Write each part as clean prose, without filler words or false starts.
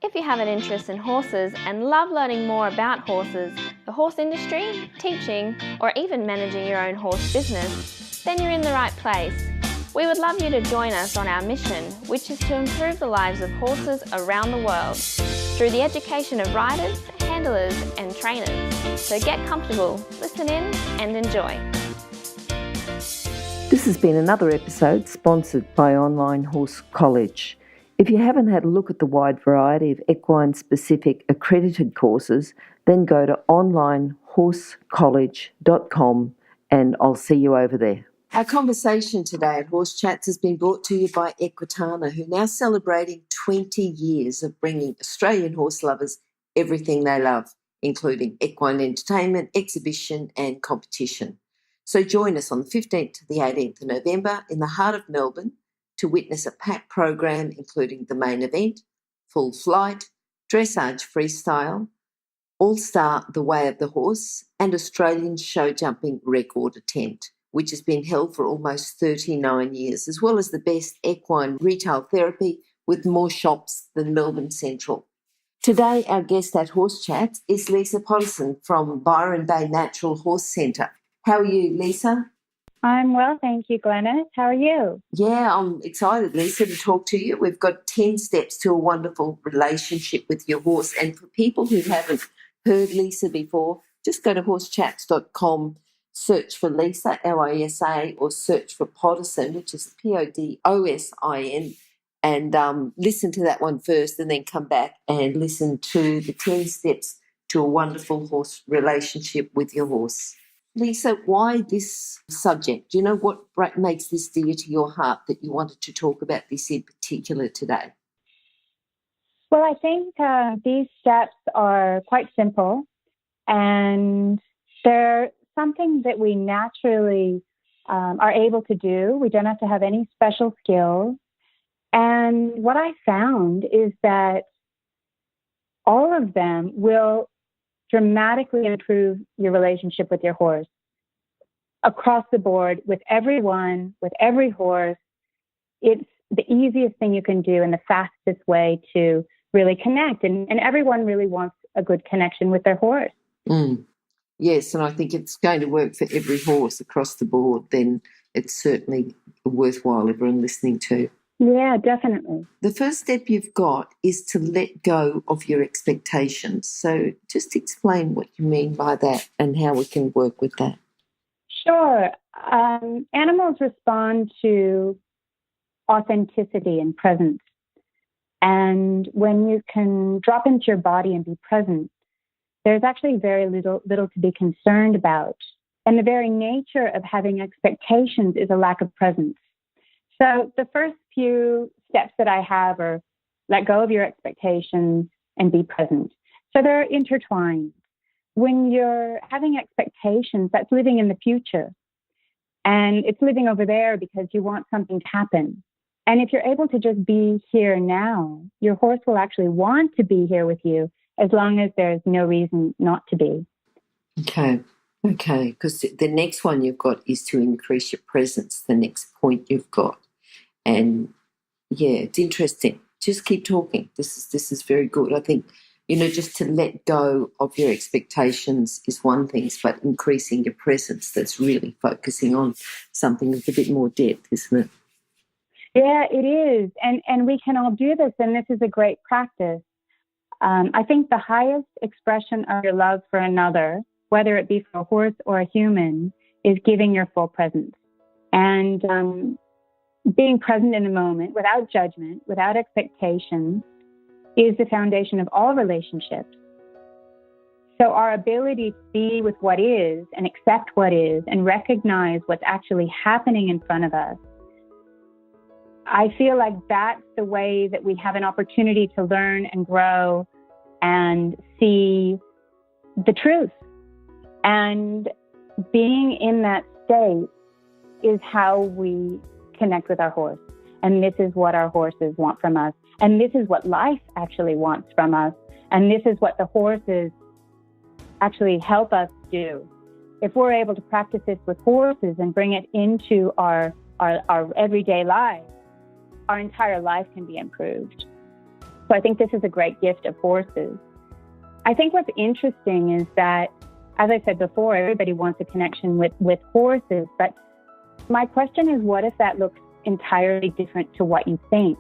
If you have an interest in horses and love learning more about horses, the horse industry, teaching, or even managing your own horse business, then you're in the right place. We would love you to join us on our mission, which is to improve the lives of horses around the world through the education of riders, handlers, and trainers. So get comfortable, listen in, and enjoy. This has been another episode sponsored by Online Horse College. If you haven't had a look at the wide variety of equine-specific accredited courses, then go to onlinehorsecollege.com and I'll see you over there. Our conversation today at Horse Chats has been brought to you by Equitana, who are now celebrating 20 years of bringing Australian horse lovers everything they love, including equine entertainment, exhibition and competition. So join us on the 15th to the 18th of November in the heart of Melbourne to witness a packed program including the main event, full flight, dressage freestyle, all-star The Way of the Horse and Australian show jumping record attempt, which has been held for almost 39 years, as well as the best equine retail therapy with more shops than Melbourne Central. Today, our guest at Horse Chats is Lisa Podosin from Byron Bay Natural Horse Centre. How are you, Lisa? I'm well, thank you, Glenys. How are you? Yeah, I'm excited, Lisa, to talk to you. We've got 10 steps to a wonderful relationship with your horse. And for people who haven't heard Lisa before, just go to horsechats.com, search for Lisa, L-I-S-A, or search for Podosin, which is P-O-D-O-S-I-N, and listen to that one first and then come back and listen to the 10 steps to a wonderful horse relationship with your horse. Lisa, why this subject? Do you know what makes this dear to your heart that you wanted to talk about this in particular today? Well, I think these steps are quite simple and they're something that we naturally are able to do. We don't have to have any special skills. And what I found is that all of them will dramatically improve your relationship with your horse across the board, with everyone, with every horse. It's the easiest thing you can do and the fastest way to really connect. And everyone really wants a good connection with their horse. Yes, and I think it's going to work for every horse across the board. Then it's certainly worthwhile everyone listening to. Yeah, definitely. The first step you've got is to let go of your expectations. So just explain what you mean by that and how we can work with that. Sure. Animals respond to authenticity and presence. And when you can drop into your body and be present, there's actually very little to be concerned about. And the very nature of having expectations is a lack of presence. So the first few steps that I have are let go of your expectations and be present. So they're intertwined. When you're having expectations, that's living in the future. And it's living over there because you want something to happen. And if you're able to just be here now, your horse will actually want to be here with you as long as there's no reason not to be. Okay, because the next one you've got is to increase your presence, the next point you've got. And yeah, it's interesting. Just keep talking. This is very good. I think, just to let go of your expectations is one thing, but increasing your presence, that's really focusing on something with a bit more depth, isn't it? Yeah, it is. And we can all do this, and this is a great practice. I think the highest expression of your love for another, whether it be for a horse or a human, is giving your full presence. And being present in the moment without judgment, without expectation, is the foundation of all relationships. So our ability to be with what is and accept what is and recognize what's actually happening in front of us, I feel like that's the way that we have an opportunity to learn and grow and see the truth. And being in that state is how we connect with our horse. And this is what our horses want from us. And this is what life actually wants from us. And this is what the horses actually help us do. If we're able to practice this with horses and bring it into our everyday life, our entire life can be improved. So I think this is a great gift of horses. I think what's interesting is that, as I said before, everybody wants a connection with horses. But my question is, what if that looks entirely different to what you think?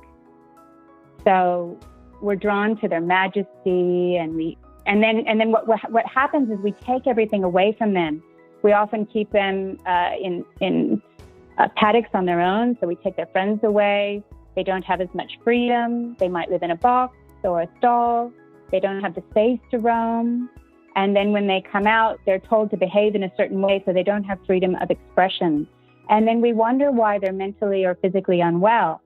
So we're drawn to their majesty, and then what happens is we take everything away from them. We often keep them in paddocks on their own, so we take their friends away. They don't have as much freedom. They might live in a box or a stall. They don't have the space to roam. And then when they come out, they're told to behave in a certain way, so they don't have freedom of expression. And then we wonder why they're mentally or physically unwell.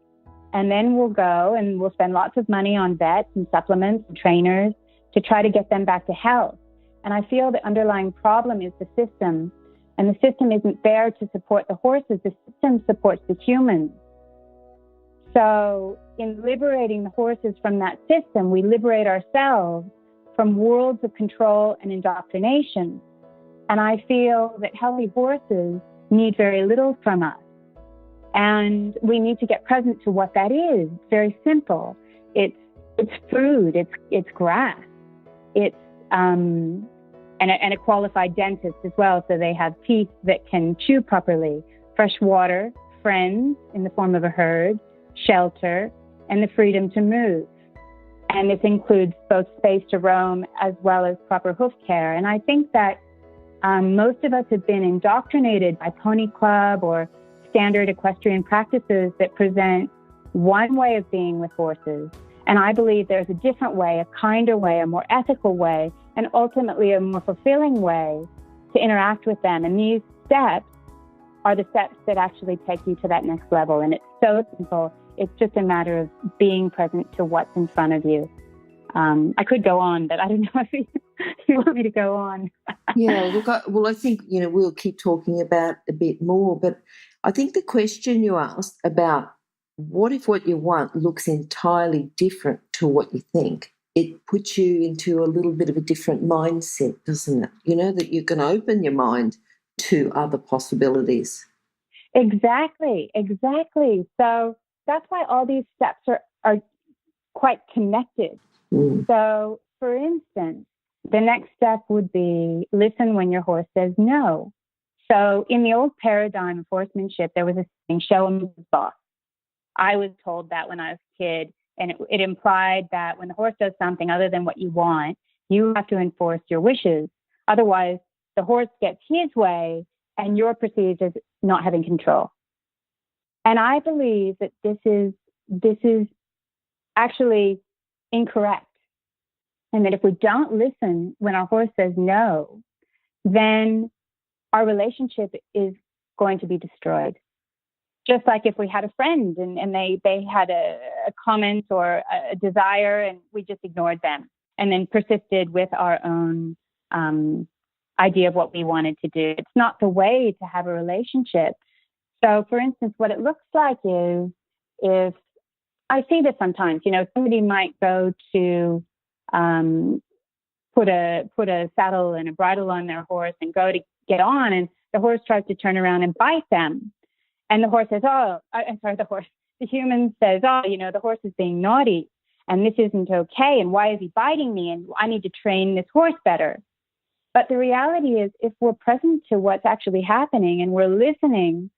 And then we'll go and we'll spend lots of money on vets and supplements and trainers to try to get them back to health. And I feel the underlying problem is the system. And the system isn't there to support the horses. The system supports the humans. So in liberating the horses from that system, we liberate ourselves from worlds of control and indoctrination. And I feel that healthy horses need very little from us. And we need to get present to what that is. It's very simple. It's food. It's grass. It's and a qualified dentist as well, so they have teeth that can chew properly. Fresh water, friends in the form of a herd, shelter, and the freedom to move. And this includes both space to roam as well as proper hoof care. And I think that most of us have been indoctrinated by Pony Club or standard equestrian practices that present one way of being with horses. And I believe there's a different way, a kinder way, a more ethical way, and ultimately a more fulfilling way to interact with them. And these steps are the steps that actually take you to that next level. And it's so simple. It's just a matter of being present to what's in front of you. I could go on, but I don't know if you want me to go on. Yeah, look, I think, we'll keep talking about a bit more, but I think the question you asked about what if what you want looks entirely different to what you think, it puts you into a little bit of a different mindset, doesn't it? That you can open your mind to other possibilities. Exactly. So that's why all these steps are quite connected. Mm. So, for instance, the next step would be listen when your horse says no. So in the old paradigm of horsemanship, there was a saying, show him his boss. I was told that when I was a kid, and it implied that when the horse does something other than what you want, you have to enforce your wishes. Otherwise, the horse gets his way and you're perceived as not having control. And I believe that this is actually incorrect. And that if we don't listen when our horse says no, then our relationship is going to be destroyed. Just like if we had a friend and they had a comment or a desire and we just ignored them and then persisted with our own idea of what we wanted to do. It's not the way to have a relationship. So, for instance, what it looks like is if I see this sometimes, somebody might go to put a saddle and a bridle on their horse and go to get on, and the horse tries to turn around and bite them. And the horse says, the human says, the horse is being naughty and this isn't okay. And why is he biting me? And I need to train this horse better. But the reality is, if we're present to what's actually happening and we're listening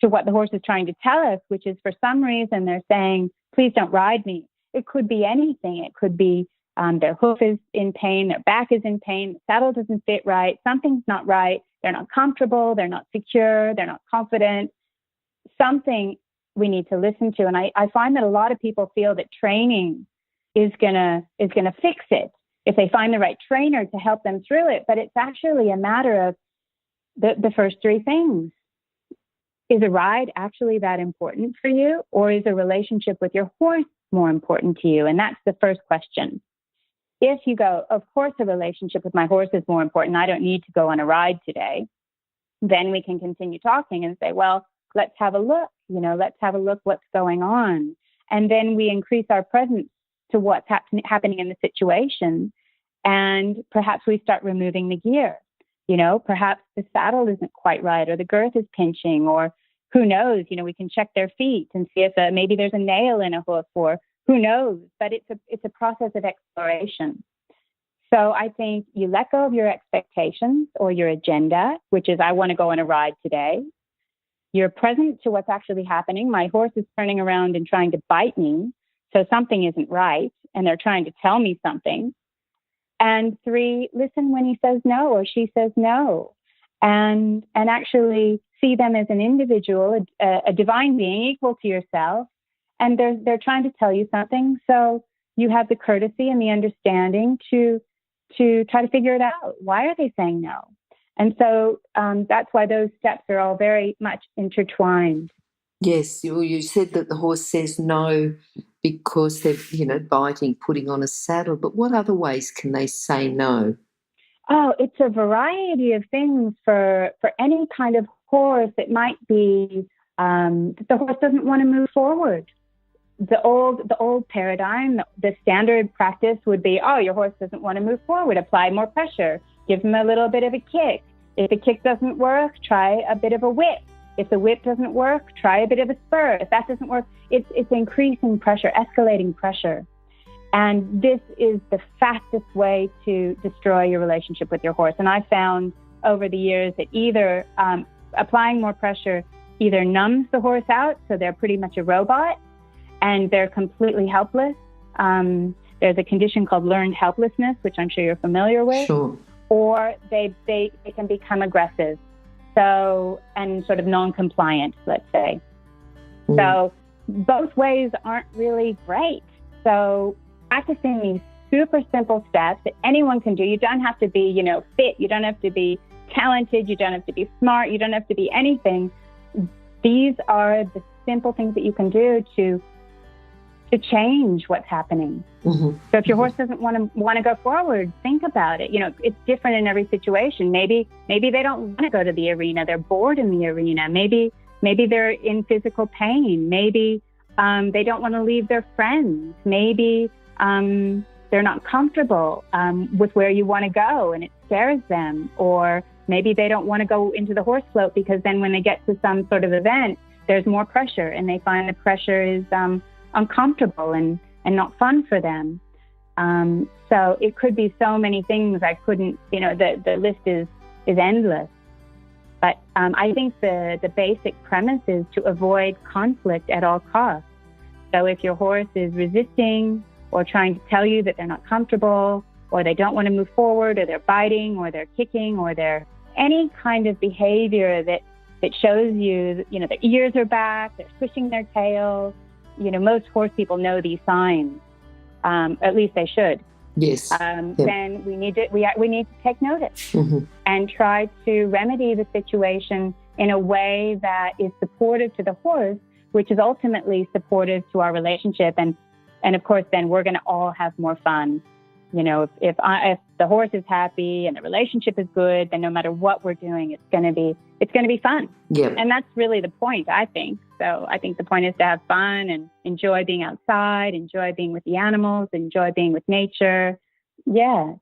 to what the horse is trying to tell us, which is for some reason they're saying, please don't ride me. It could be anything. It could be their hoof is in pain, their back is in pain, the saddle doesn't fit right, something's not right, they're not comfortable, they're not secure, they're not confident. Something we need to listen to. And I find that a lot of people feel that training is gonna fix it if they find the right trainer to help them through it. But it's actually a matter of the first three things. Is a ride actually that important for you, or is a relationship with your horse more important to you? And that's the first question. If you go, of course, a relationship with my horse is more important, I don't need to go on a ride today, then we can continue talking and say, well, let's have a look, let's have a look what's going on. And then we increase our presence to what's happening in the situation. And perhaps we start removing the gear. Perhaps the saddle isn't quite right, or the girth is pinching, or who knows, we can check their feet and see if maybe there's a nail in a hoof, or who knows? But it's a process of exploration. So I think you let go of your expectations or your agenda, which is, I want to go on a ride today. You're present to what's actually happening. My horse is turning around and trying to bite me. So something isn't right. And they're trying to tell me something. And 3, listen when he says no or she says no. And actually see them as an individual, a divine being equal to yourself. And they're trying to tell you something. So you have the courtesy and the understanding to try to figure it out. Why are they saying no? And so that's why those steps are all very much intertwined. Yes, you said that the horse says no because they're, biting, putting on a saddle. But what other ways can they say no? Oh, it's a variety of things for any kind of horse. It might be that the horse doesn't want to move forward. The old paradigm, the standard practice would be, oh, your horse doesn't want to move forward. Apply more pressure. Give him a little bit of a kick. If the kick doesn't work, try a bit of a whip. If the whip doesn't work, try a bit of a spur. If that doesn't work, it's increasing pressure, escalating pressure. And this is the fastest way to destroy your relationship with your horse. And I found over the years that either applying more pressure either numbs the horse out, so they're pretty much a robot, and they're completely helpless. There's a condition called learned helplessness, which I'm sure you're familiar with. Sure. Or they can become aggressive, and sort of non-compliant, let's say. Mm. So both ways aren't really great. So practicing these super simple steps that anyone can do. You don't have to be, fit. You don't have to be talented. You don't have to be smart. You don't have to be anything. These are the simple things that you can do to change what's happening. Mm-hmm. So if your horse doesn't want to go forward, think about it. It's different in every situation. Maybe they don't want to go to the arena. They're bored in the arena. Maybe they're in physical pain. Maybe they don't want to leave their friends. Maybe they're not comfortable with where you want to go and it scares them. Or maybe they don't want to go into the horse float because then when they get to some sort of event, there's more pressure and they find the pressure is uncomfortable and not fun for them. So it could be so many things. I couldn't, the list is endless. But I think the basic premise is to avoid conflict at all costs. So if your horse is resisting or trying to tell you that they're not comfortable or they don't want to move forward or they're biting or they're kicking or they're any kind of behavior that shows you, their ears are back, they're swishing their tails. Most horse people know these signs, at least they should. Yes. Then we need to take notice and try to remedy the situation in a way that is supportive to the horse, which is ultimately supportive to our relationship. And of course, then we're going to all have more fun. If the horse is happy and the relationship is good, then no matter what we're doing, it's going to be fun. Yeah. And that's really the point, I think. So I think the point is to have fun and enjoy being outside, enjoy being with the animals, enjoy being with nature. Yeah.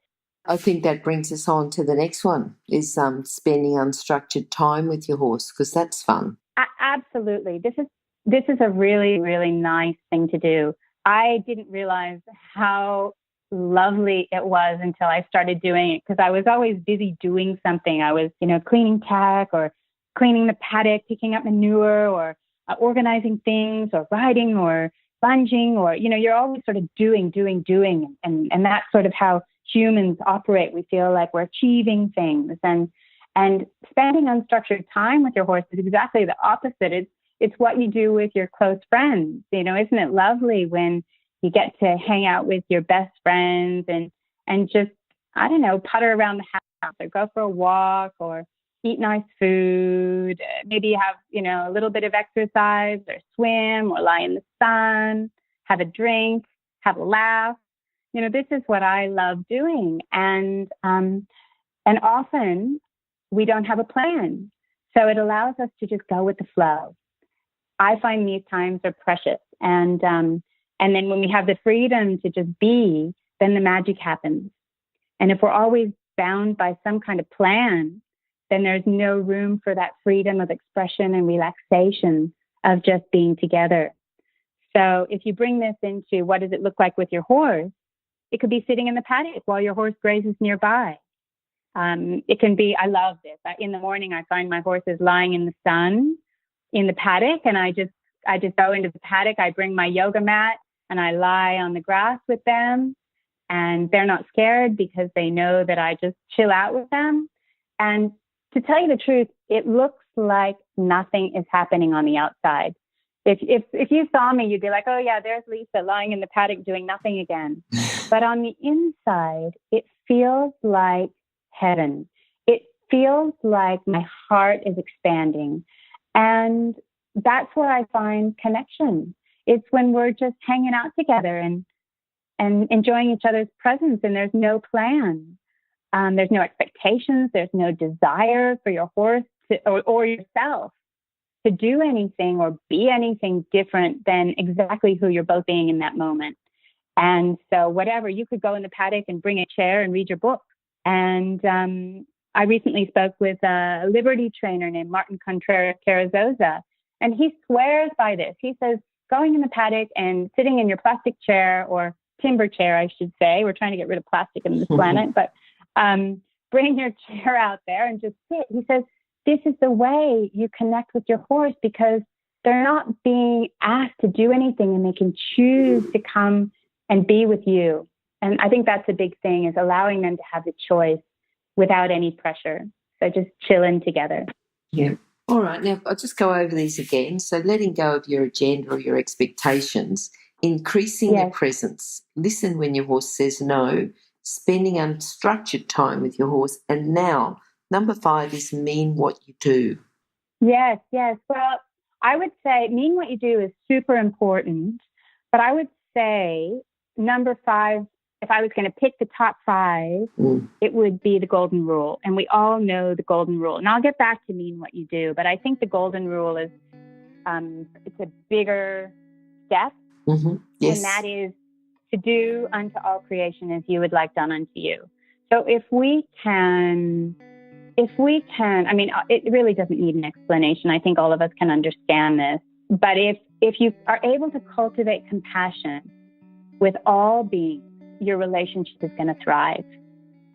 I think that brings us on to the next one, is spending unstructured time with your horse, because that's fun. Absolutely. This is a really, really nice thing to do. I didn't realize how lovely it was until I started doing it, because I was always busy doing something. I was, cleaning tack or cleaning the paddock, picking up manure or organizing things or riding or lunging or, you're always sort of doing. And that's sort of how humans operate. We feel like we're achieving things, and spending unstructured time with your horse is exactly the opposite. It's what you do with your close friends. Isn't it lovely when you get to hang out with your best friends and just, I don't know, putter around the house or go for a walk or eat nice food. Maybe have, a little bit of exercise or swim or lie in the sun, have a drink, have a laugh. This is what I love doing. And often we don't have a plan. So it allows us to just go with the flow. I find these times are precious. And then when we have the freedom to just be, then the magic happens. And if we're always bound by some kind of plan, then there's no room for that freedom of expression and relaxation of just being together. So if you bring this into what does it look like with your horse, it could be sitting in the paddock while your horse grazes nearby. It can be, I love this. In the morning, I find my horses lying in the sun in the paddock, and I just go into the paddock. I bring my yoga mat and I lie on the grass with them, and they're not scared because they know that I just chill out with them. And to tell you the truth, it looks like nothing is happening on the outside. If you saw me, you'd be like, oh yeah, there's Lisa lying in the paddock doing nothing again. But on the inside, it feels like heaven. It feels like my heart is expanding. And that's where I find connection. It's when we're just hanging out together and enjoying each other's presence, and there's no plan. There's no expectations. There's no desire for your horse or yourself to do anything or be anything different than exactly who you're both being in that moment. And so whatever, you could go in the paddock and bring a chair and read your book. And I recently spoke with a Liberty trainer named Martin Contreras Carrizosa, and he swears by this. He says, going in the paddock and sitting in your plastic chair, or timber chair, I should say. We're trying to get rid of plastic in this planet, but bring your chair out there and just sit. He says, this is the way you connect with your horse, because they're not being asked to do anything, and they can choose to come and be with you. And I think that's a big thing, is allowing them to have the choice without any pressure. So just chilling together. Yeah. All right. Now, I'll just go over these again. So letting go of your agenda or your expectations, increasing your presence, listen when your horse says no, spending unstructured time with your horse. And now, number 5 is mean what you do. Yes. Well, I would say mean what you do is super important. But I would say number 5, if I was going to pick the top 5, it would be the golden rule. And we all know the golden rule. And I'll get back to mean what you do. But I think the golden rule is it's a bigger step. Mm-hmm. Yes. And that is to do unto all creation as you would like done unto you. So if we can, I mean, it really doesn't need an explanation. I think all of us can understand this. But if you are able to cultivate compassion with all beings, your relationship is going to thrive.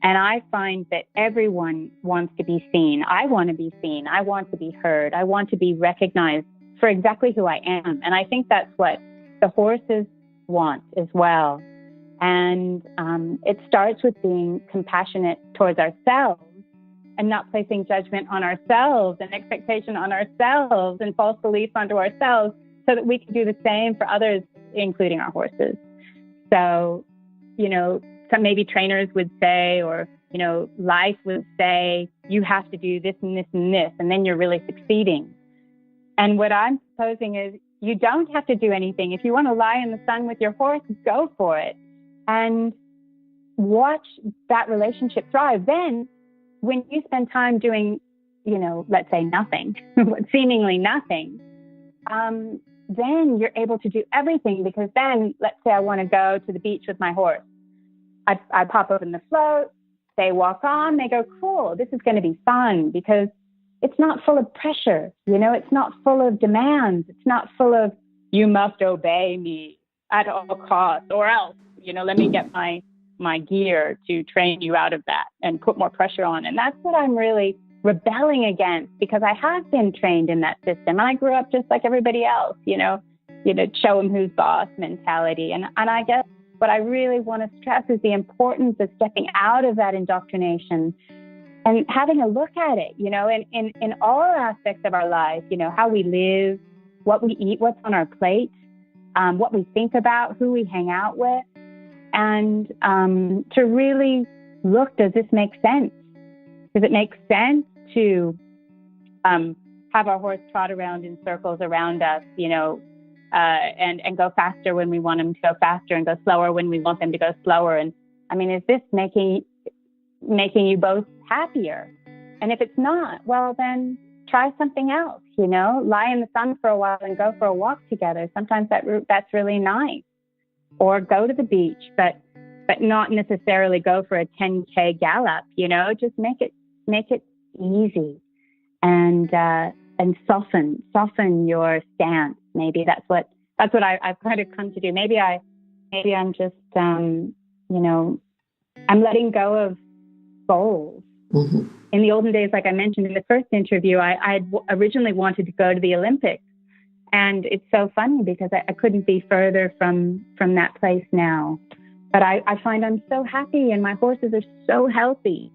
And I find that everyone wants to be seen. I want to be seen. I want to be heard. I want to be recognized for exactly who I am. And I think that's what the horses want as well. And it starts with being compassionate towards ourselves and not placing judgment on ourselves and expectation on ourselves and false beliefs onto ourselves, so that we can do the same for others, including our horses. So, some maybe trainers would say, or, life would say, you have to do this and this and this, and then you're really succeeding. And what I'm proposing is you don't have to do anything. If you want to lie in the sun with your horse, go for it and watch that relationship thrive. Then when you spend time doing, let's say nothing, seemingly nothing, then you're able to do everything, because then, let's say I want to go to the beach with my horse. I pop open the float, they walk on, they go, cool, this is going to be fun, because it's not full of pressure. It's not full of demands. It's not full of, you must obey me at all costs, or else, let me get my gear to train you out of that and put more pressure on. And that's what I'm really rebelling against, because I have been trained in that system. I grew up just like everybody else, show them who's boss mentality. And I guess what I really want to stress is the importance of stepping out of that indoctrination and having a look at it, in all aspects of our life, how we live, what we eat, what's on our plate, what we think about, who we hang out with, and to really look, does this make sense? Does it make sense to have our horse trot around in circles around us, and go faster when we want them to go faster, and go slower when we want them to go slower? And I mean, is this making you both happier? And if it's not, well, then try something else, lie in the sun for a while and go for a walk together. Sometimes that's really nice. Or go to the beach, but not necessarily go for a 10K gallop, just make it easy and soften your stance. Maybe that's what That's what I've kind of come to do. Maybe I'm just, I'm letting go of goals. Mm-hmm. In the olden days, like I mentioned in the first interview, I originally wanted to go to the Olympics. And it's so funny because I couldn't be further from that place now. But I find I'm so happy and my horses are so healthy.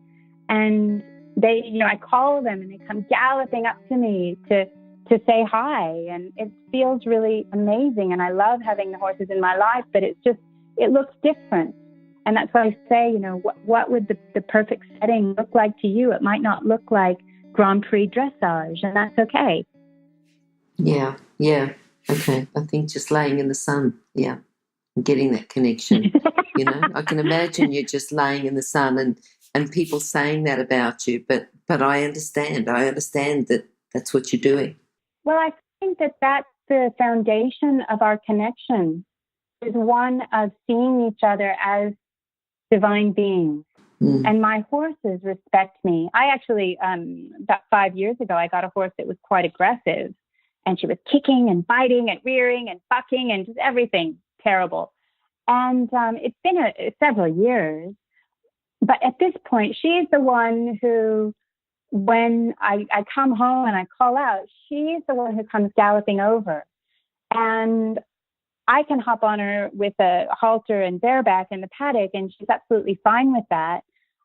And they, I call them and they come galloping up to me to say hi. And it feels really amazing. And I love having the horses in my life, but it looks different. And that's why I say, what would the perfect setting look like to you? It might not look like Grand Prix dressage, and that's okay. Yeah. Okay. I think just laying in the sun, and getting that connection. I can imagine you just laying in the sun and people saying that about you, but I understand. I understand that that's what you're doing. Well, I think that that's the foundation of our connection, is one of seeing each other as divine beings. And my horses respect me. I actually, about 5 years ago, I got a horse that was quite aggressive, and she was kicking and biting and rearing and bucking and just everything terrible. And it's been several years. But at this point, she's the one who, when I come home and I call out, she's the one who comes galloping over. And I can hop on her with a halter and bareback in the paddock, and she's absolutely fine with that.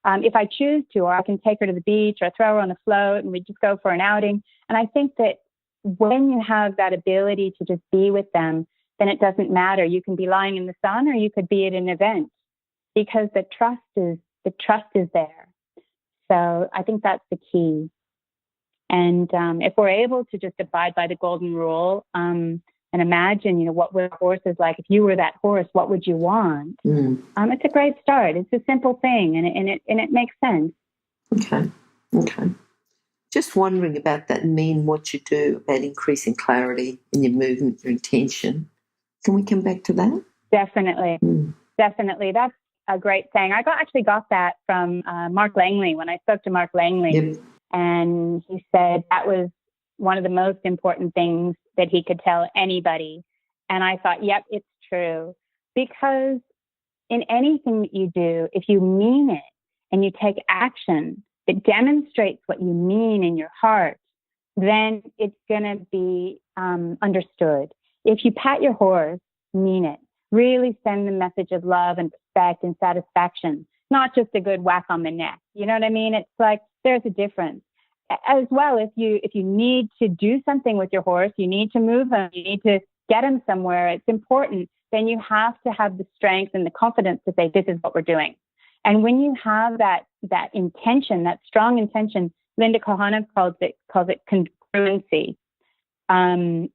If I choose to, or I can take her to the beach or throw her on the float and we just go for an outing. And I think that when you have that ability to just be with them, then it doesn't matter. You can be lying in the sun or you could be at an event, because the trust is there. So I think that's the key. And if we're able to just abide by the golden rule, and imagine, what would a horse is like? If you were that horse, what would you want? It's a great start. It's a simple thing, and it makes sense. Okay. Just wondering about that what you do about increasing clarity in your movement, your intention. Can we come back to that? Definitely. Definitely. That's a great thing. I actually got that from Mark Langley when I spoke to Mark Langley. Yep. And he said that was one of the most important things that he could tell anybody. And I thought, yep, it's true. Because in anything that you do, if you mean it and you take action that demonstrates what you mean in your heart, then it's going to be understood. If you pat your horse, mean it. Really send the message of love and respect and satisfaction, not just a good whack on the neck. You know what I mean? It's like there's a difference. As well, if you need to do something with your horse, you need to move him, you need to get him somewhere, it's important, then you have to have the strength and the confidence to say, this is what we're doing. And when you have that intention, that strong intention, Linda Kohanna calls it congruency. And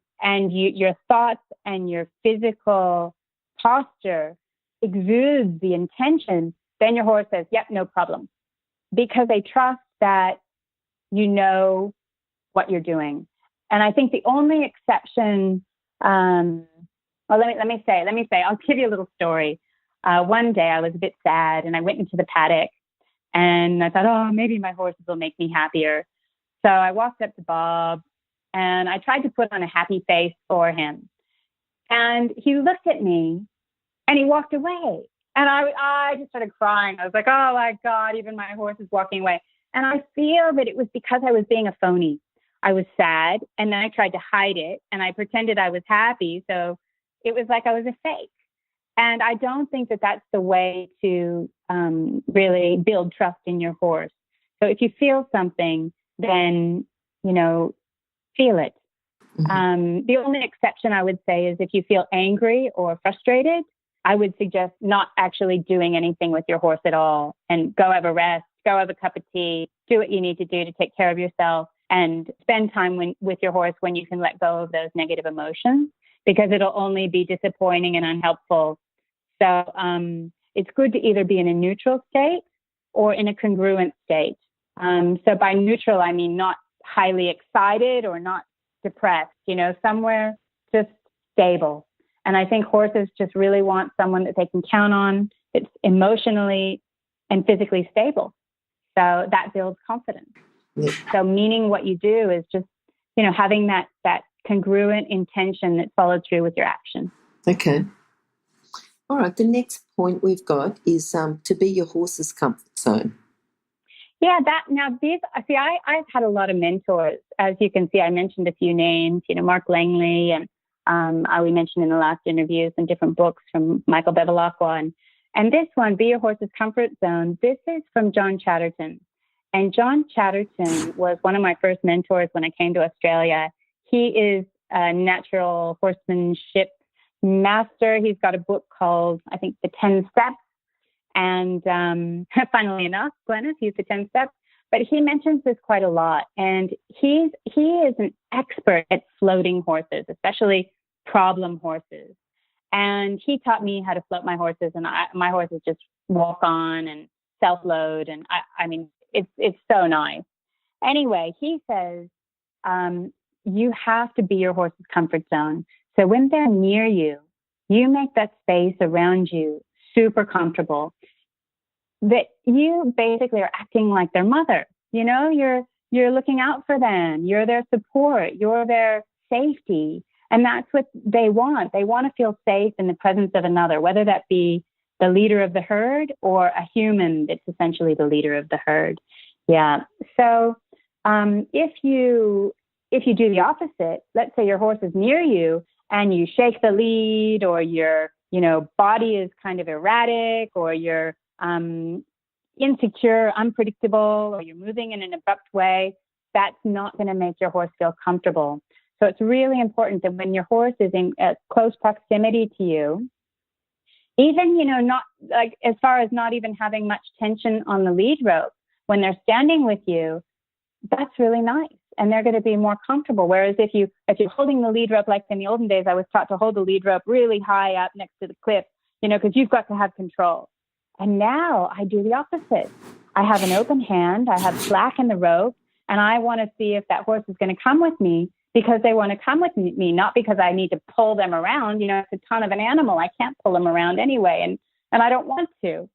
your thoughts and your physical posture exudes the intention, then your horse says, yep, no problem. Because they trust that you know what you're doing. And I think the only exception, let me say, I'll give you a little story. One day I was a bit sad and I went into the paddock and I thought, maybe my horses will make me happier. So I walked up to Bob and I tried to put on a happy face for him. And he looked at me and he walked away. And I just started crying. I was like, oh my God, even my horse is walking away. And I feel that it was because I was being a phony. I was sad and then I tried to hide it and I pretended I was happy. So it was like I was a fake. And I don't think that that's the way to really build trust in your horse. So if you feel something, then, feel it. The only exception I would say is if you feel angry or frustrated, I would suggest not actually doing anything with your horse at all and go have a rest, go have a cup of tea, do what you need to do to take care of yourself and spend time with your horse when you can let go of those negative emotions, because it'll only be disappointing and unhelpful. So it's good to either be in a neutral state or in a congruent state. So by neutral, I mean not highly excited or not depressed, somewhere just stable. And I think horses just really want someone that they can count on. It's emotionally and physically stable. So that builds confidence. Yeah. So meaning what you do is just, having that congruent intention that's followed through with your action. Okay. All right. The next point we've got is to be your horse's comfort zone. Yeah, I've had a lot of mentors. As you can see, I mentioned a few names, Mark Langley, and we mentioned in the last interview some different books from Michael Bevilacqua. And this one, Be Your Horse's Comfort Zone, this is from John Chatterton. And John Chatterton was one of my first mentors when I came to Australia. He is a natural horsemanship master. He's got a book called, I think, The 10 Steps. And funnily enough, Glenys used the 10 steps, but he mentions this quite a lot. And he is an expert at floating horses, especially problem horses. And he taught me how to float my horses, and my horses just walk on and self-load. And I mean, it's so nice. Anyway, he says, you have to be your horse's comfort zone. So when they're near you, you make that space around you super comfortable, that you basically are acting like their mother. You're looking out for them. You're their support. You're their safety. And that's what they want. They want to feel safe in the presence of another, whether that be the leader of the herd or a human that's essentially the leader of the herd. Yeah. So if you do the opposite, let's say your horse is near you and you shake the lead, or your body is kind of erratic, or you're insecure, unpredictable, or you're moving in an abrupt way, that's not going to make your horse feel comfortable. So it's really important that when your horse is in close proximity to you, even, not like as far as not even having much tension on the lead rope, when they're standing with you, that's really nice. And they're going to be more comfortable. Whereas if you're holding the lead rope, like in the olden days, I was taught to hold the lead rope really high up next to the cliff, because you've got to have control. And now I do the opposite. I have an open hand, I have slack in the rope, and I want to see if that horse is going to come with me because they want to come with me, not because I need to pull them around. It's a ton of an animal. I can't pull them around anyway, and I don't want to.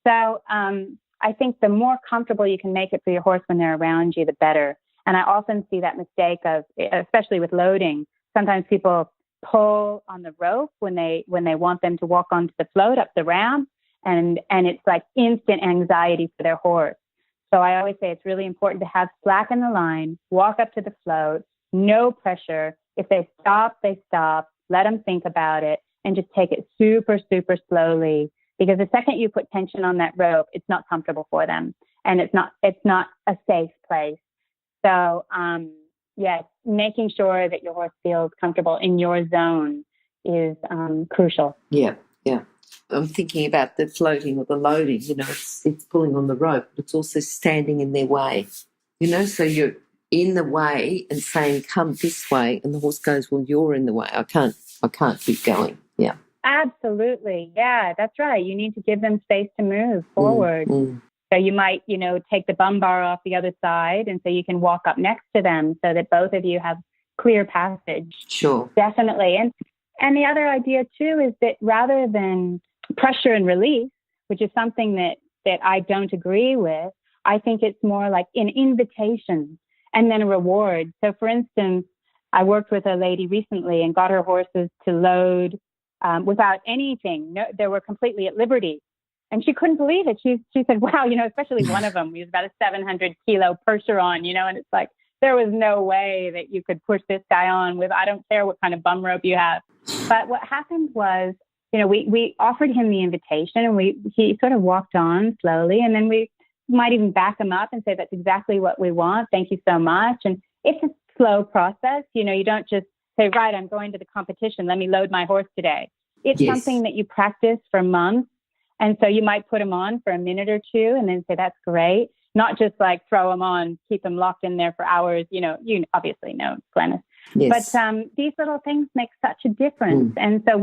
So I think the more comfortable you can make it for your horse when they're around you, the better. And I often see that mistake of, especially with loading, sometimes people pull on the rope when they want them to walk onto the float up the ramp, and it's like instant anxiety for their horse. So I always say it's really important to have slack in the line, walk up to the float, no pressure. If they stop, they stop. Let them think about it and just take it super, super slowly. Because the second you put tension on that rope, it's not comfortable for them, and it's not a safe place. So, yes, making sure that your horse feels comfortable in your zone is crucial. Yeah. I'm thinking about the floating or the loading. It's pulling on the rope, but it's also standing in their way. So you're in the way and saying, "Come this way," and the horse goes, "Well, you're in the way. I can't keep going." Yeah. Absolutely. Yeah, that's right. You need to give them space to move forward. So you might, take the bum bar off the other side, and so you can walk up next to them so that both of you have clear passage. Sure. Definitely. And the other idea too is that rather than pressure and release, which is something that I don't agree with, I think it's more like an invitation and then a reward. So for instance, I worked with a lady recently and got her horses to load without anything. No, they were completely at liberty. And she couldn't believe it. She said, wow, especially one of them, he was about a 700 kilo Percheron, and it's like, there was no way that you could push this guy on with, I don't care what kind of bum rope you have. But what happened was, we offered him the invitation, and he sort of walked on slowly. And then we might even back him up and say, that's exactly what we want. Thank you so much. And it's a slow process. You don't just say, right, I'm going to the competition. Let me load my horse today. It's something that you practice for months. And so you might put him on for a minute or two and then say, that's great. Not just like throw him on, keep him locked in there for hours. You obviously know, Glenys. Yes. But these little things make such a difference. And so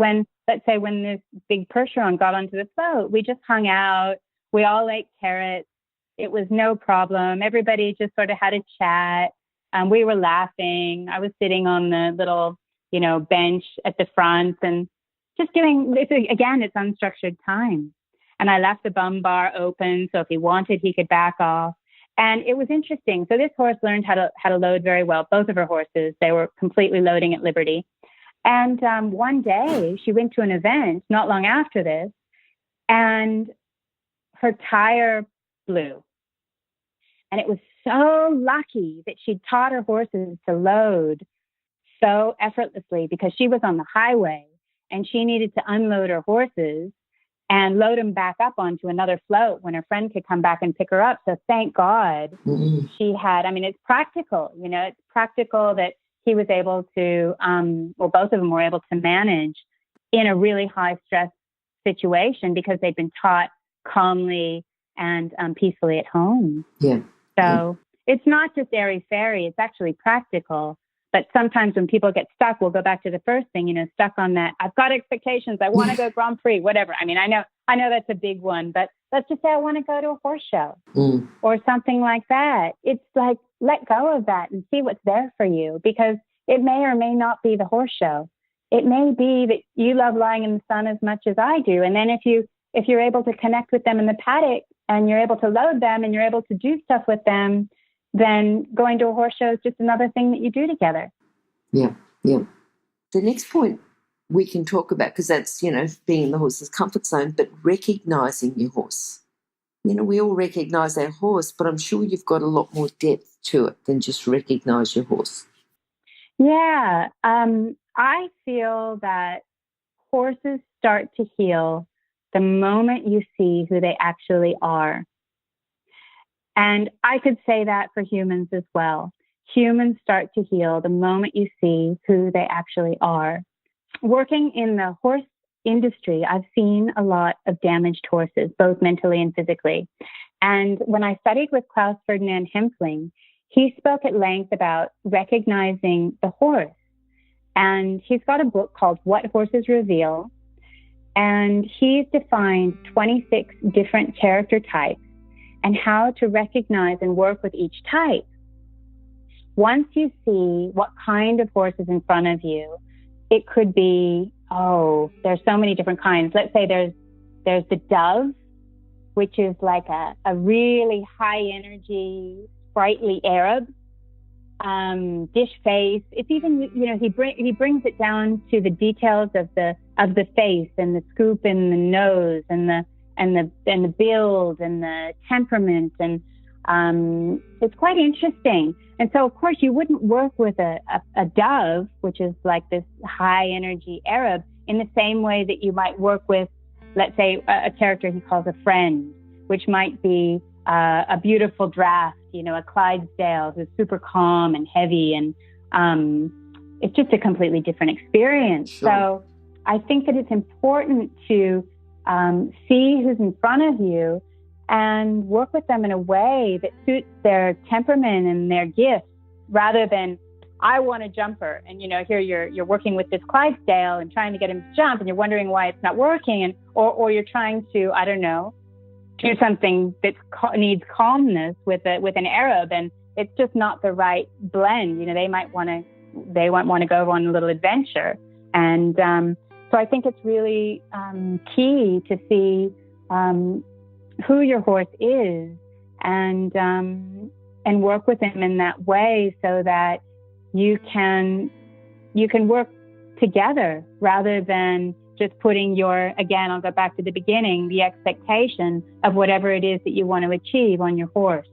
let's say when this big Percheron got onto the float, we just hung out. We all ate carrots. It was no problem. Everybody just sort of had a chat. We were laughing. I was sitting on the little, bench at the front and just doing, again, it's unstructured time. And I left the bum bar open, so if he wanted, he could back off. And it was interesting. So this horse learned how to load very well. Both of her horses, they were completely loading at Liberty. And one day she went to an event not long after this, and her tire blew. And it was so lucky that she'd taught her horses to load so effortlessly, because she was on the highway and she needed to unload her horses and load them back up onto another float when her friend could come back and pick her up. So thank God she had, it's practical, it's practical that he was able to, both of them were able to manage in a really high stress situation because they'd been taught calmly and peacefully at home. Yeah. So it's not just airy-fairy, it's actually practical. But sometimes when people get stuck, we'll go back to the first thing, stuck on that. I've got expectations. I want to go Grand Prix, whatever. I know that's a big one, but let's just say I want to go to a horse show or something like that. It's like, let go of that and see what's there for you, because it may or may not be the horse show. It may be that you love lying in the sun as much as I do. And then if you're able to connect with them in the paddock and you're able to load them and you're able to do stuff with them, then going to a horse show is just another thing that you do together. Yeah, yeah. The next point we can talk about, because that's, being in the horse's comfort zone, but recognising your horse. We all recognise our horse, but I'm sure you've got a lot more depth to it than just recognise your horse. Yeah, I feel that horses start to heal the moment you see who they actually are. And I could say that for humans as well. Humans start to heal the moment you see who they actually are. Working in the horse industry, I've seen a lot of damaged horses, both mentally and physically. And when I studied with Klaus Ferdinand Hempfling, he spoke at length about recognizing the horse. And he's got a book called What Horses Reveal. And he's defined 26 different character types and how to recognize and work with each type. Once you see what kind of horse is in front of you, it could be, there's so many different kinds. Let's say there's the dove, which is like a really high energy, sprightly Arab, dish face. It's even, he brings it down to the details of the face and the scoop in the nose and the build and the temperament, and it's quite interesting. And so, of course, you wouldn't work with a dove, which is like this high energy Arab, in the same way that you might work with, let's say, a character he calls a friend, which might be a beautiful draft, a Clydesdale who's super calm and heavy, and it's just a completely different experience. Sure. So I think that it's important to see who's in front of you and work with them in a way that suits their temperament and their gifts, rather than, I want a jumper. And, here you're working with this Clydesdale and trying to get him to jump, and you're wondering why it's not working. And, or you're trying to, do something that needs calmness with an Arab, and it's just not the right blend. They might want to go on a little adventure. And, so I think it's really key to see who your horse is and work with him in that way, so that you can work together, rather than just putting I'll go back to the beginning, the expectation of whatever it is that you want to achieve on your horse.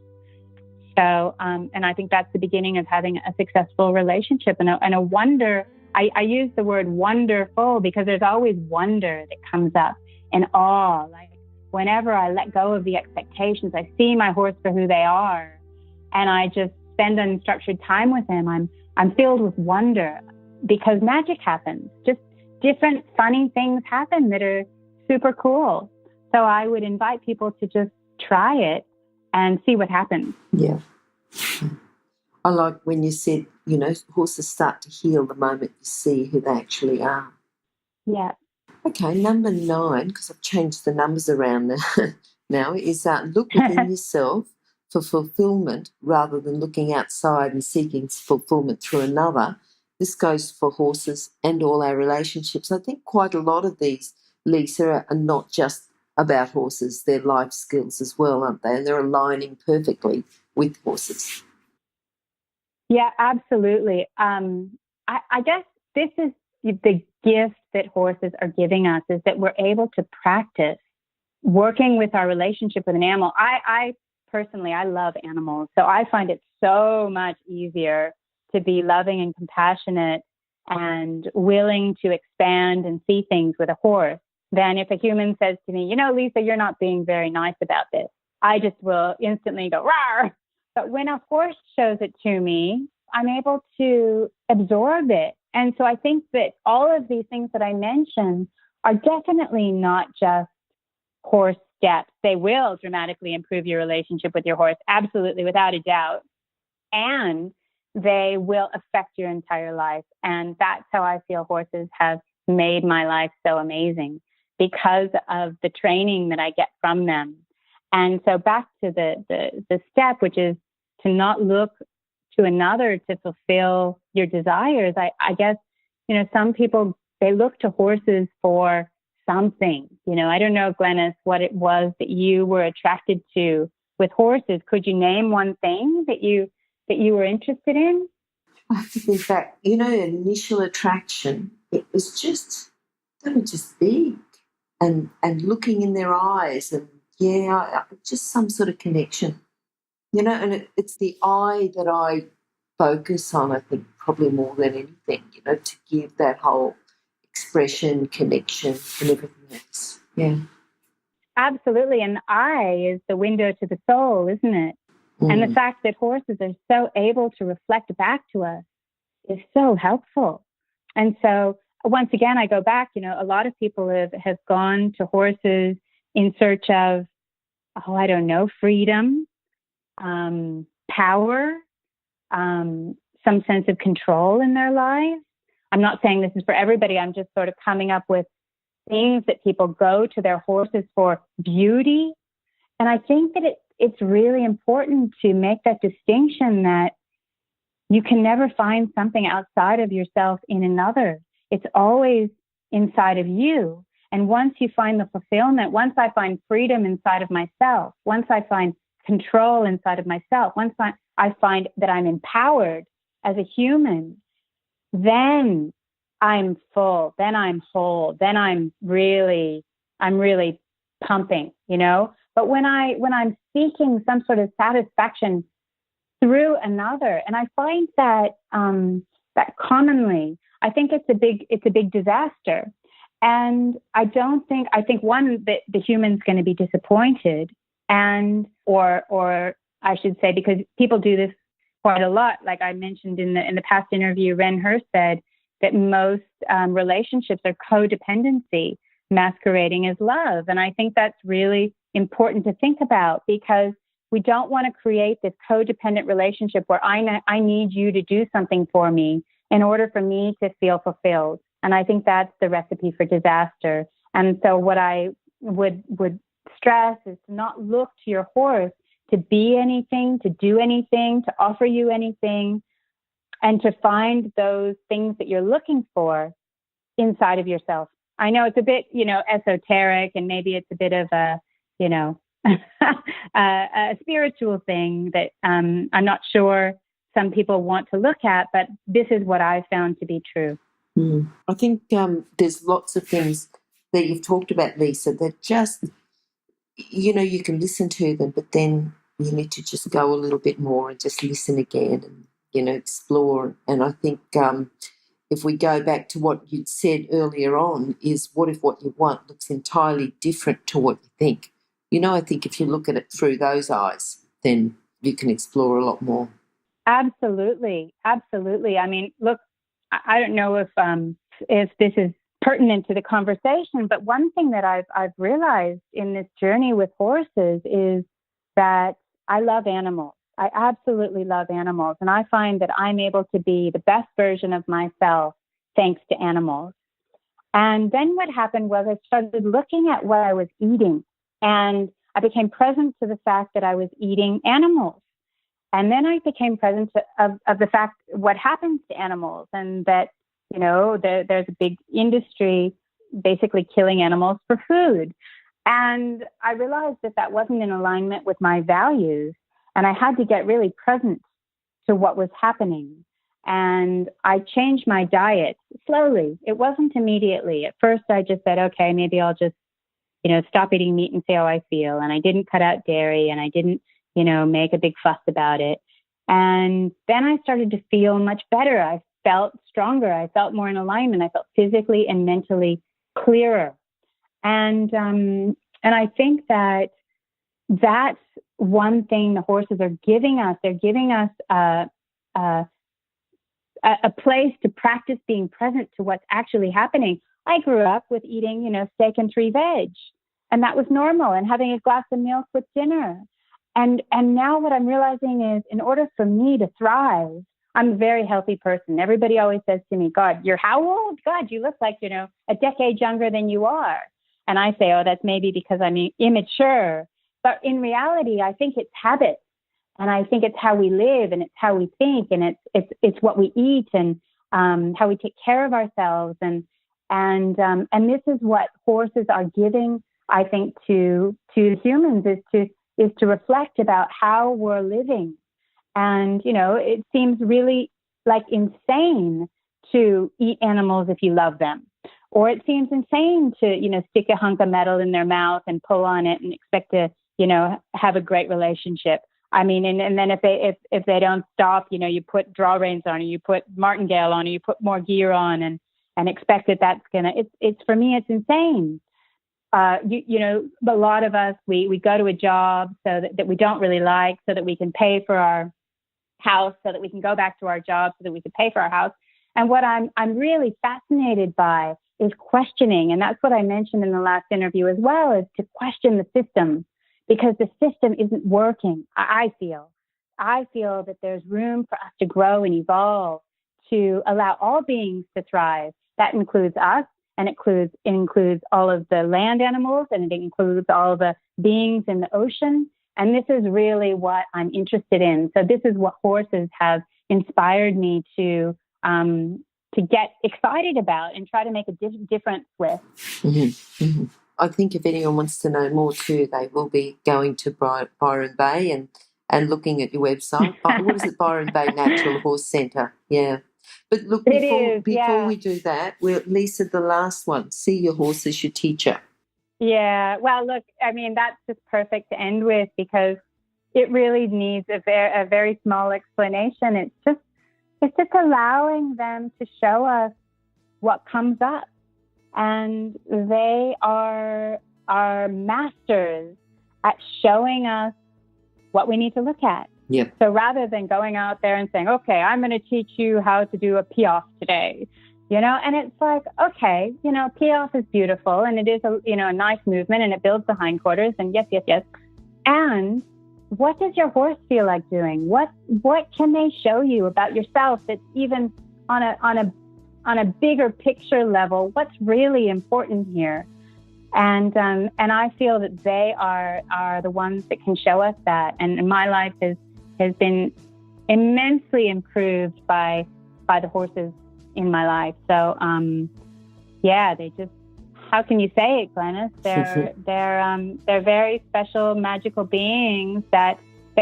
So, and I think that's the beginning of having a successful relationship and a wonder. I use the word wonderful because there's always wonder that comes up, and awe. Like, whenever I let go of the expectations, I see my horse for who they are, and I just spend unstructured time with him, I'm filled with wonder, because magic happens. Just different funny things happen that are super cool. So I would invite people to just try it and see what happens. Yeah. I like when you said, horses start to heal the moment you see who they actually are. Yeah. Okay, number 9, because I've changed the numbers around now, is look within yourself for fulfillment rather than looking outside and seeking fulfillment through another. This goes for horses and all our relationships. I think quite a lot of these, Lisa, are not just about horses. They're life skills as well, aren't they? And they're aligning perfectly with horses? Yeah, absolutely. I guess this is the gift that horses are giving us, is that we're able to practice working with our relationship with an animal. I personally, I love animals. So I find it so much easier to be loving and compassionate and willing to expand and see things with a horse than if a human says to me, Lisa, you're not being very nice about this. I just will instantly go, rawr. But when a horse shows it to me, I'm able to absorb it. And so I think that all of these things that I mentioned are definitely not just horse steps. They will dramatically improve your relationship with your horse, absolutely, without a doubt. And they will affect your entire life. And that's how I feel horses have made my life so amazing, because of the training that I get from them. And so back to the step, which is to not look to another to fulfill your desires. I guess, some people, they look to horses for something. I don't know, Glenys, what it was that you were attracted to with horses. Could you name one thing that you were interested in? I think that, initial attraction, it was just, they were just big and looking in their eyes and, just some sort of connection, and it's the eye that I focus on, I think, probably more than anything, to give that whole expression, connection and everything else. Yeah. Absolutely. And the eye is the window to the soul, isn't it? And the fact that horses are so able to reflect back to us is so helpful. And so once again, I go back, a lot of people have gone to horses in search of, freedom, power, some sense of control in their lives. I'm not saying this is for everybody. I'm just sort of coming up with things that people go to their horses for. Beauty. And I think that it's really important to make that distinction that you can never find something outside of yourself in another. It's always inside of you. And once you find the fulfillment, once I find freedom inside of myself, once I find control inside of myself, once I find that I'm empowered as a human, then I'm full, then I'm whole, then I'm really pumping, But when I'm seeking some sort of satisfaction through another, and I find that that commonly, I think it's a big disaster. And I think one, that the human's going to be disappointed, and or I should say, because people do this quite a lot. Like I mentioned in the past interview, Ren Hur said that most relationships are codependency masquerading as love. And I think that's really important to think about, because we don't want to create this codependent relationship where I need you to do something for me in order for me to feel fulfilled. And I think that's the recipe for disaster. And so what I would stress is to not look to your horse to be anything, to do anything, to offer you anything, and to find those things that you're looking for inside of yourself. I know it's a bit, esoteric, and maybe it's a bit of a, a spiritual thing that I'm not sure some people want to look at, but this is what I found to be true. I think there's lots of things that you've talked about, Lisa, that just, you can listen to them, but then you need to just go a little bit more and just listen again and, explore. And I think if we go back to what you'd said earlier on, is what if what you want looks entirely different to what you think? I think if you look at it through those eyes, then you can explore a lot more. Absolutely. Absolutely. I mean, look, I don't know if this is pertinent to the conversation, but one thing that I've realized in this journey with horses is that I love animals. I absolutely love animals. And I find that I'm able to be the best version of myself thanks to animals. And then what happened was I started looking at what I was eating, and I became present to the fact that I was eating animals. And then I became present of the fact what happens to animals, and that, there's a big industry basically killing animals for food. And I realized that wasn't in alignment with my values. And I had to get really present to what was happening. And I changed my diet slowly. It wasn't immediately. At first, I just said, okay, maybe I'll just, stop eating meat and see how I feel. And I didn't cut out dairy, and I didn't, make a big fuss about it. And then I started to feel much better. I felt stronger. I felt more in alignment. I felt physically and mentally clearer. And I think that that's one thing the horses are giving us. They're giving us a place to practice being present to what's actually happening. I grew up with eating, steak and 3 veg, and that was normal, and having a glass of milk with dinner. And now what I'm realizing is, in order for me to thrive, I'm a very healthy person. Everybody always says to me, God, you're how old? God, you look like, a decade younger than you are. And I say, oh, that's maybe because I'm immature. But in reality, I think it's habit. And I think it's how we live, and it's how we think, and it's what we eat, and how we take care of ourselves. And this is what horses are giving, I think, to humans, is to reflect about how we're living. And, it seems really like insane to eat animals if you love them. Or it seems insane to, stick a hunk of metal in their mouth and pull on it and expect to, have a great relationship. I mean, and then if they don't stop, you put draw reins on, or you put martingale on, or you put more gear on, and expect that's gonna. It's for me, it's insane. A lot of us, we go to a job so that we don't really like, so that we can pay for our house, so that we can go back to our job, so that we can pay for our house. And what I'm really fascinated by is questioning, and that's what I mentioned in the last interview as well, is to question the system, because the system isn't working. I feel that there's room for us to grow and evolve, to allow all beings to thrive. That includes us, and it includes all of the land animals, and it includes all the beings in the ocean. And this is really what I'm interested in. So this is what horses have inspired me to get excited about and try to make a difference with. Mm-hmm. Mm-hmm. I think if anyone wants to know more too, they will be going to Byron Bay and looking at your website. What is it? Byron Bay Natural Horse Centre. Yeah. But look, before we do that, Lisa, the last one, see your horse as your teacher. Yeah. Well, look, I mean, that's just perfect to end with, because it really needs a very small explanation. It's just allowing them to show us what comes up. And they are masters at showing us what we need to look at. Yep. So rather than going out there and saying, okay, I'm going to teach you how to do a piaffe today, and it's like, okay, piaffe is beautiful, and it is a nice movement, and it builds the hindquarters, and yes. And what does your horse feel like doing? What can they show you about yourself that's even on a bigger picture level? What's really important here? And I feel that they are the ones that can show us that. And my life has been immensely improved by the horses in my life. So they just, how can you say it, Glenys? They're very special, magical beings that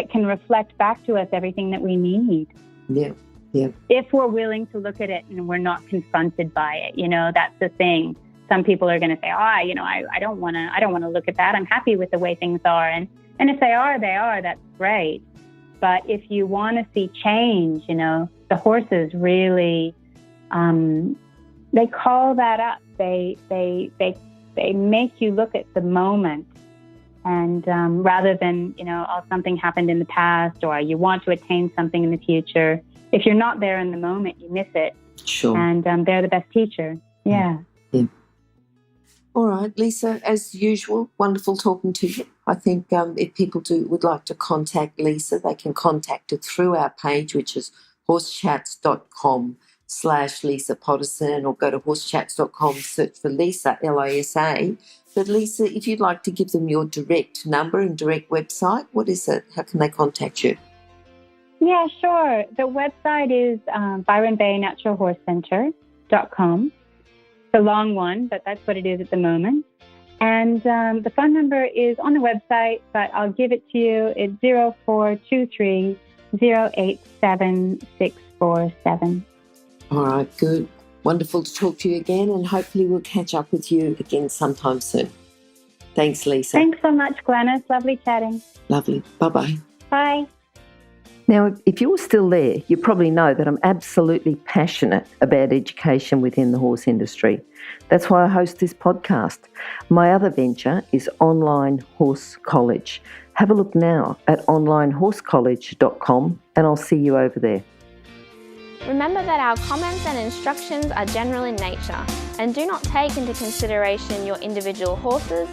can reflect back to us everything that we need. Yeah. Yeah. If we're willing to look at it and we're not confronted by it, that's the thing. Some people are going to say, I don't want to look at that. I'm happy with the way things are. And if they are, that's great. But if you want to see change, the horses really, they call that up. They make you look at the moment, and rather than, something happened in the past, or you want to attain something in the future. If you're not there in the moment, you miss it. Sure. And they're the best teacher. Yeah. Yeah. All right, Lisa, as usual, wonderful talking to you. I think if people would like to contact Lisa, they can contact her through our page, which is horsechats.com/Lisa Podosin, or go to horsechats.com, search for Lisa, Lisa. But Lisa, if you'd like to give them your direct number and direct website, what is it? How can they contact you? Yeah, sure. The website is byronbaynaturalhorsecentre.com. It's a long one, but that's what it is at the moment. And the phone number is on the website, but I'll give it to you. It's 0423 087 647. All right, good. Wonderful to talk to you again, and hopefully we'll catch up with you again sometime soon. Thanks, Lisa. Thanks so much, Glenys. Lovely chatting. Lovely. Bye-bye. Bye. Now, if you're still there, you probably know that I'm absolutely passionate about education within the horse industry. That's why I host this podcast. My other venture is Online Horse College. Have a look now at onlinehorsecollege.com and I'll see you over there. Remember that our comments and instructions are general in nature and do not take into consideration your individual horses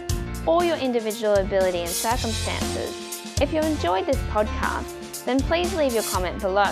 or your individual ability and circumstances. If you enjoyed this podcast, then please leave your comment below.